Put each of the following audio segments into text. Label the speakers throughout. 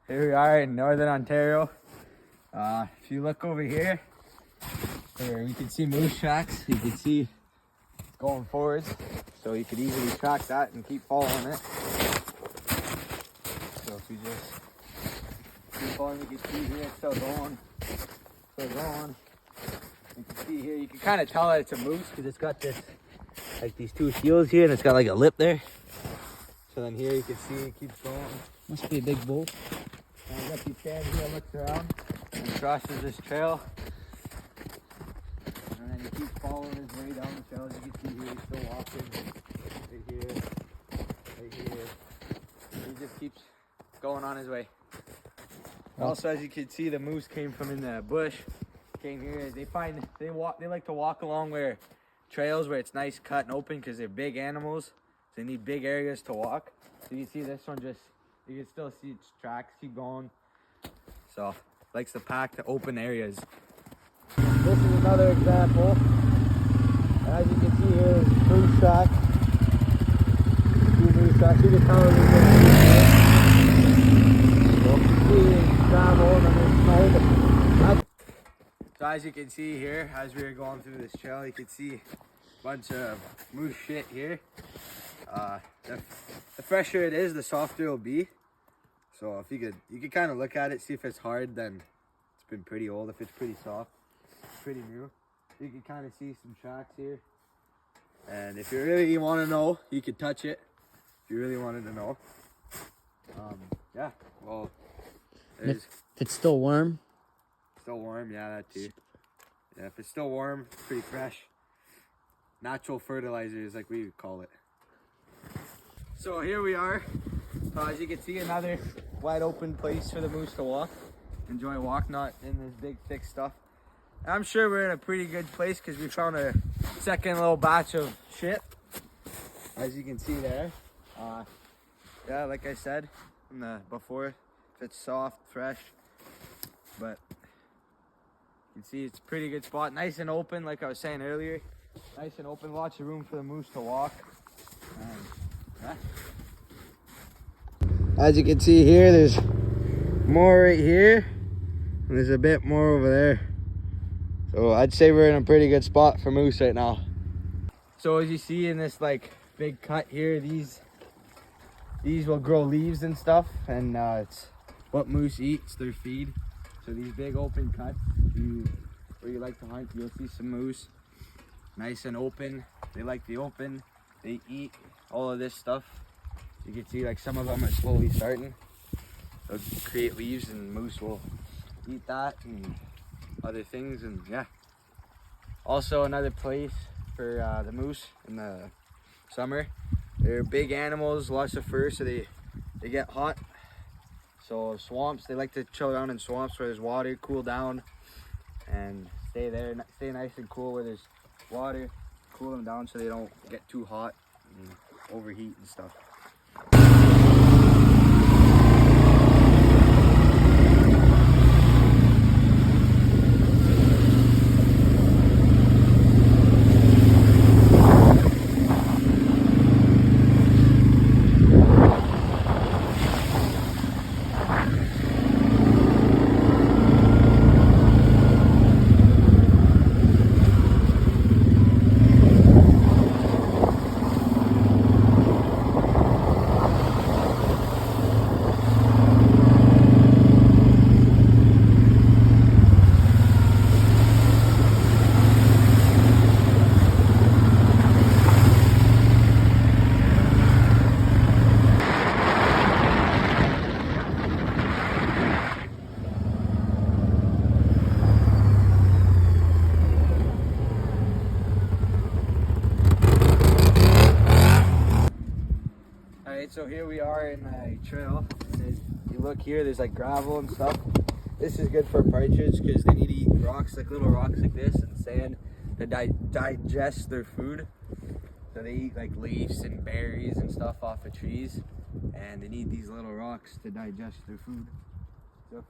Speaker 1: Here we are in Northern Ontario. If you look over here, you can see moose tracks. You can see it's going forwards, so you could easily track that and keep following it. So if you just keep following, you can see here it's still going, still going. You can see here, you can kind of tell that it's a moose because it's got this, like these two heels here, and it's got like a lip there. So then here you can see it keeps going. Must be a big bull. And I got these stands here, looks around and crosses this trail. And then he keeps following his way down the trail. As you can see here, he's still walking. Right here, right here. He just keeps going on his way. Also, as you can see, the moose came from in the bush. Came here. They like to walk along where trails where it's nice, cut, and open because they're big animals. So they need big areas to walk. So you see this one just, you can still see its tracks keep going. So likes to pack the open areas. This is another example. As you can see here, there's moose track. Two moose tracks. You can tell there's gravel and then there's snow. So as you can see here, as we were going through this trail, you can see a bunch of moose shit here. The fresher it is, the softer it'll be. So if you could kind of look at it, see if it's hard, then it's been pretty old. If it's pretty soft, it's pretty new. You can kind of see some tracks here. And if you really want to know, you could touch it. If you really wanted to know. Yeah, well,
Speaker 2: if it's still warm.
Speaker 1: Still warm, yeah, that too. Yeah, if it's still warm, it's pretty fresh. Natural fertilizers, like we would call it. So here we are. As you can see, another wide open place for the moose to walk. Enjoy a walk, not in this big thick stuff. I'm sure we're in a pretty good place because we found a second little batch of shit. As you can see there. Yeah, like I said from the before, if it's soft, fresh, but you can see it's a pretty good spot. Nice and open, like I was saying earlier. Nice and open, lots of room for the moose to walk. Yeah. As you can see here, there's more right here, and there's a bit more over there. So I'd say we're in a pretty good spot for moose right now. So as you see in this like big cut here, these will grow leaves and stuff, and it's what moose eat, it's their feed. So these big open cuts, where you like to hunt, you'll see some moose. Nice and open. They like the open. They eat all of this stuff. You can see like some of them are slowly starting. They'll create leaves and moose will eat that and other things, and yeah. Also another place for the moose in the summer. They're big animals, lots of fur, so they get hot. So swamps, they like to chill down in swamps where there's water, cool down, and stay there, stay nice and cool where there's water, cool them down so they don't get too hot and overheat and stuff. So here we are in a trail. You look here, there's like gravel and stuff. This is good for partridge because they need to eat rocks, like little rocks like this, and sand to digest their food. So they eat like leaves and berries and stuff off of trees, and they need these little rocks to digest their food. So if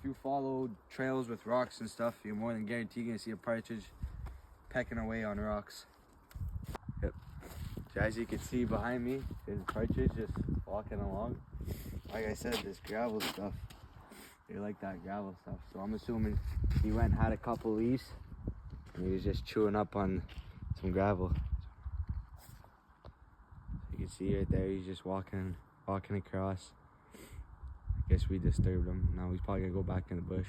Speaker 1: you follow trails with rocks and stuff, you're more than guaranteed gonna see a partridge pecking away on rocks. Yep. So as you can see behind me, there's a partridge just walking along. like I said, this gravel stuff. They like that gravel stuff. So I'm assuming he went and had a couple leaves and he was just chewing up on some gravel. You can see right there, he's just walking across. I guess we disturbed him. Now he's probably gonna go back in the bush.